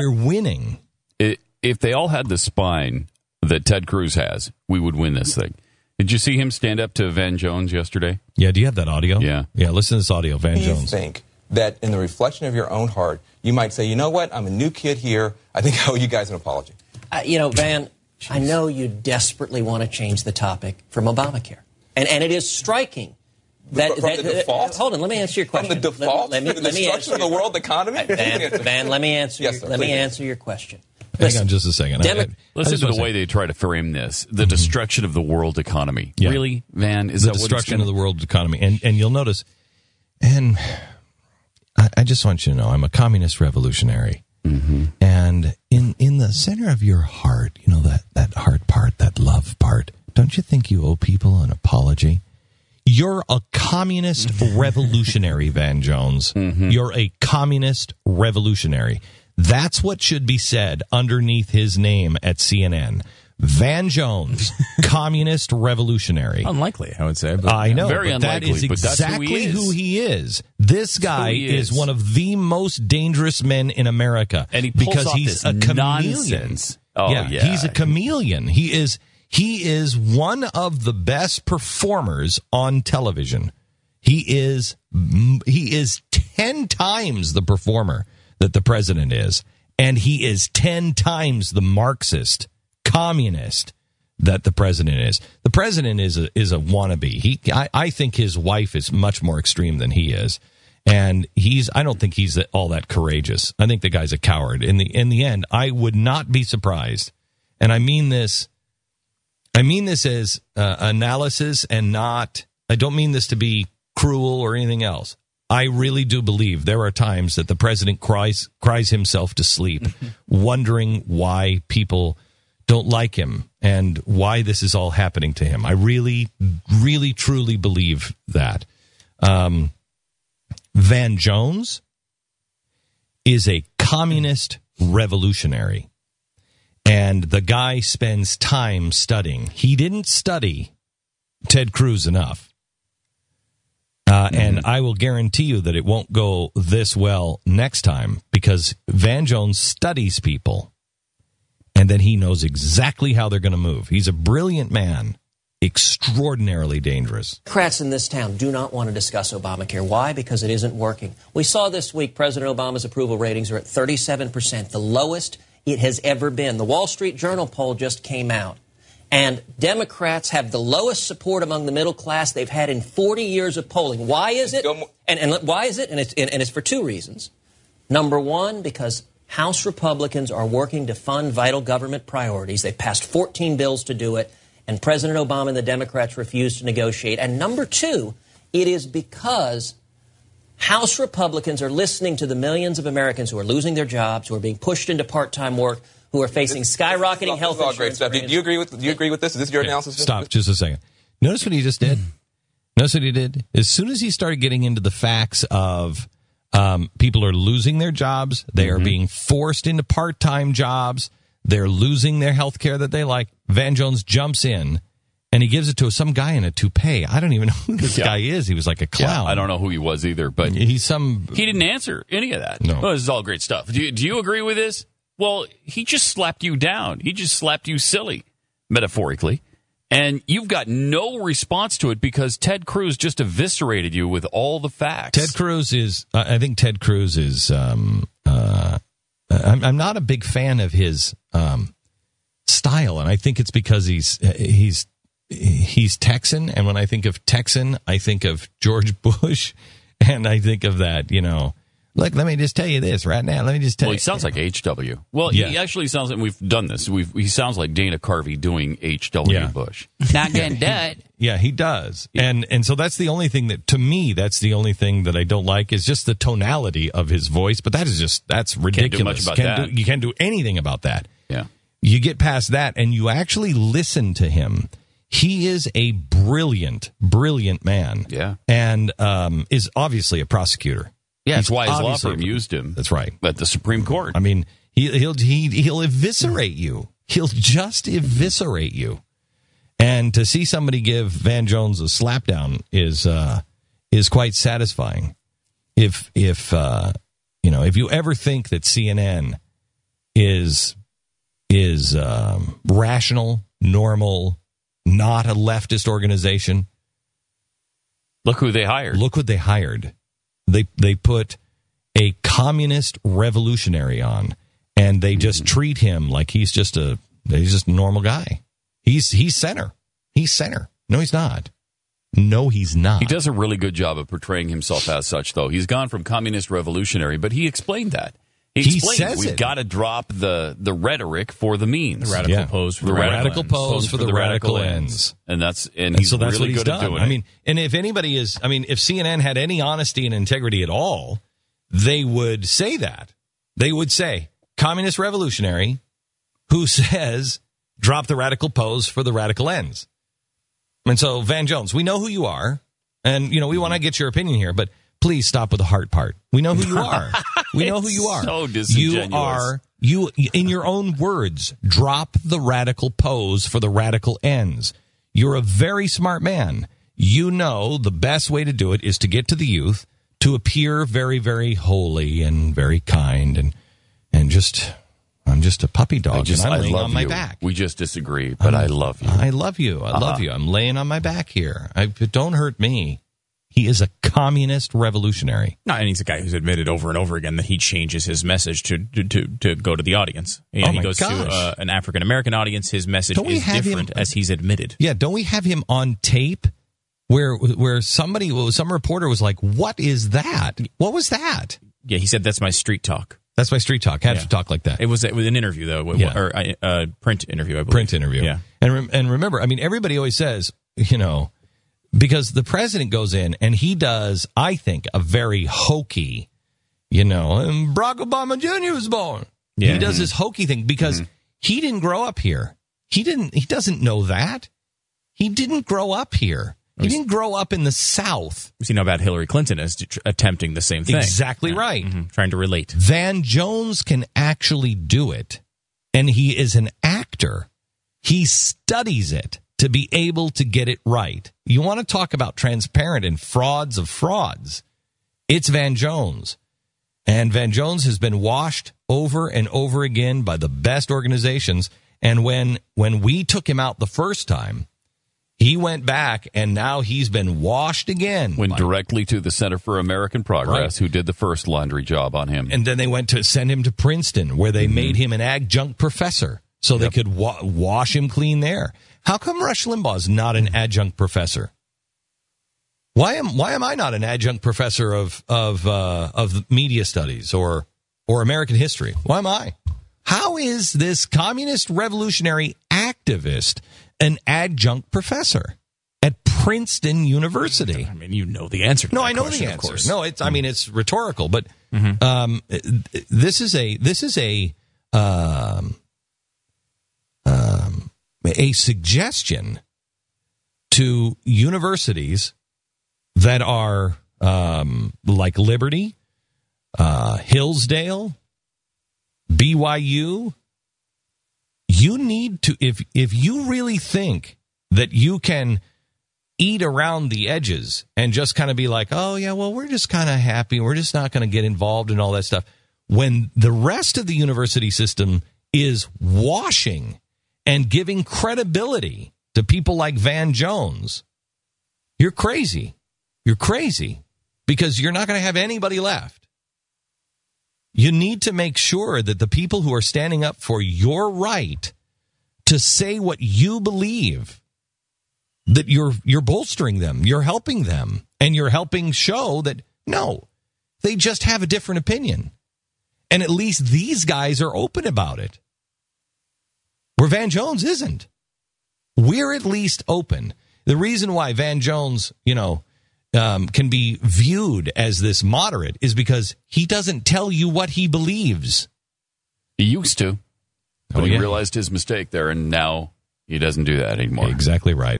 We're winning. If they all had the spine that Ted Cruz has, we would win this thing. Did you see him stand up to Van Jones yesterday? Yeah, do you have that audio? Yeah. Yeah, listen to this audio, Van Jones. I think that in the reflection of your own heart, you might say, you know what, I'm a new kid here. I think I owe you guys an apology. Van, I know you desperately want to change the topic from Obamacare. And it is striking. From the default? Hold on, let me answer your question. From the default? Let me the destruction of the world economy? Van, let me answer yes, answer your question. Hang on just a second. Listen to the way they try to frame this. The destruction of the world economy. Yeah. Really, Van? Is the that destruction of the world economy? And you'll notice, and I just want you to know, I'm a communist revolutionary. Mm-hmm. And in the center of your heart, you know, that heart part, that love part, don't you think you owe people an apology? You're a communist revolutionary, Van Jones. Mm-hmm. You're a communist revolutionary. That's what should be said underneath his name at CNN. Van Jones, communist revolutionary. Unlikely, I would say. But, I know, very but unlikely, that is exactly who he is. This guy is one of the most dangerous men in America. And he pulls because off he's this a chameleon. nonsense. Oh, yeah, he's a chameleon. He is one of the best performers on television. He is 10 times the performer that the president is, and he is 10 times the Marxist communist that the president is. The president is a wannabe. I think his wife is much more extreme than he is, and I don't think he's all that courageous. I think the guy's a coward. In the end, I would not be surprised, and I mean this as analysis and not. I don't mean this to be cruel or anything else. I really do believe there are times that the president cries himself to sleep, wondering why people don't like him and why this is all happening to him. I really, really, truly believe that. Van Jones is a communist revolutionary, and the guy spends time studying. He didn't study Ted Cruz enough. And I will guarantee you that it won't go this well next time, because Van Jones studies people, and then he knows exactly how they're going to move. He's a brilliant man, extraordinarily dangerous. Democrats in this town do not want to discuss Obamacare. Why? Because it isn't working. We saw this week President Obama's approval ratings are at 37%, the lowest it has ever been. The Wall Street Journal poll just came out. And Democrats have the lowest support among the middle class they've had in 40 years of polling. Why is it? And why is it? And it's for two reasons. Number one, because House Republicans are working to fund vital government priorities. They passed 14 bills to do it, and President Obama and the Democrats refused to negotiate. And number two, it is because House Republicans are listening to the millions of Americans who are losing their jobs, who are being pushed into part-time work, who are facing skyrocketing health insurance. Great stuff. Do you agree with this? Is this your analysis? Stop just a second. Notice what he just did. Notice what he did. As soon as he started getting into the facts of people are losing their jobs, they are being forced into part-time jobs, they're losing their health care that they like, Van Jones jumps in, and he gives it to some guy in a toupee. I don't even know who this guy is. He was like a clown. Yeah, I don't know who he was either, but he didn't answer any of that. No. Well, this is all great stuff. Do you agree with this? Well, he just slapped you down. He just slapped you silly, metaphorically. And you've got no response to it because Ted Cruz just eviscerated you with all the facts. Ted Cruz is, I think Ted Cruz is, I'm not a big fan of his style. And I think it's because he's Texan. And when I think of Texan, I think of George Bush. And I think of that, look, let me just tell you this right now. Let me just tell you. Well, he sounds like H.W. Well, he actually sounds like, we've done this. He sounds like Dana Carvey doing H.W. Bush. Not getting that. Yeah, he does. Yeah. And so that's the only thing that, to me, that's the only thing that I don't like is just the tonality of his voice. But that's ridiculous. Can't do much about that. You can't do anything about that. Yeah. You get past that and you actually listen to him. He is a brilliant, brilliant man. Yeah. And is obviously a prosecutor. Yeah, that's why his law firm used him. That's right. At the Supreme Court. I mean, he'll eviscerate you. He'll just eviscerate you. And to see somebody give Van Jones a slapdown is quite satisfying. If you ever think that CNN is rational, normal, not a leftist organization. Look who they hired. Look what they hired. They put a communist revolutionary on, and they just treat him like he's just a normal guy. He's center. He's center. No, he's not. No, he's not. He does a really good job of portraying himself as such, though. He's gone from communist revolutionary, but he explained that. He explained we've got to drop the rhetoric for the means. The radical pose for the radical pose for the radical ends. And he's so that's really what he's good done. at doing it. I mean, and if anybody is, if CNN had any honesty and integrity at all, they would say that. They would say, communist revolutionary who says, drop the radical pose for the radical ends. And so, Van Jones, we know who you are, and, we want to get your opinion here, but please stop with the heart part. We know who you are. We know who you are. So disingenuous. You, in your own words, drop the radical pose for the radical ends. You're a very smart man. You know the best way to do it is to get to the youth, to appear very, very holy and very kind, and just... I'm just a puppy dog, and I'm laying on my back. We just disagree, but I love you. I love you. I love you. I'm laying on my back here. Don't hurt me. He is a communist revolutionary. No, and he's a guy who's admitted over and over again that he changes his message to go to the audience. He goes to an African-American audience. His message is different, as he's admitted. Yeah, don't we have him on tape where some reporter was like, what is that? What was that? Yeah, he said, that's my street talk. That's my street talk. Have to talk like that. It was an interview, though, or a print interview, I believe. Print interview. Yeah. And remember, everybody always says, because the president goes in and he does, I think, a very hokey, and Barack Obama Jr. was born. Yeah. He does this hokey thing because he didn't grow up here. He doesn't know that. He didn't grow up here. He didn't grow up in the South. We see now about Hillary Clinton as attempting the same thing. Exactly right. Mm-hmm. Trying to relate. Van Jones can actually do it, and he is an actor. He studies it to be able to get it right. You want to talk about transparent and frauds of frauds. It's Van Jones. And Van Jones has been washed over and over again by the best organizations. And when we took him out the first time, he went back, and now he's been washed again. Went directly to the Center for American Progress, who did the first laundry job on him. And then they went to send him to Princeton, where they made him an adjunct professor, so they could wash him clean there. How come Rush Limbaugh's not an adjunct professor? Why am I not an adjunct professor of media studies or American history? Why am I? How is this communist revolutionary activist an adjunct professor at Princeton University? You know the answer to that. No, I know question, the answer. Of course. No, it's rhetorical, but this is a suggestion to universities that are like Liberty, Hillsdale, BYU. You need to, if you really think that you can eat around the edges and just kind of be like, oh, yeah, well, we're just kind of happy. We're just not going to get involved in all that stuff. When the rest of the university system is washing and giving credibility to people like Van Jones, you're crazy. You're crazy because you're not going to have anybody left. You need to make sure that the people who are standing up for your right to say what you believe, that you're bolstering them, you're helping them, and you're helping show that, no, they just have a different opinion. And at least these guys are open about it. Where Van Jones isn't. We're at least open. The reason why Van Jones, can be viewed as this moderate is because he doesn't tell you what he believes. He used to, but he realized his mistake there, and now he doesn't do that anymore. Exactly right.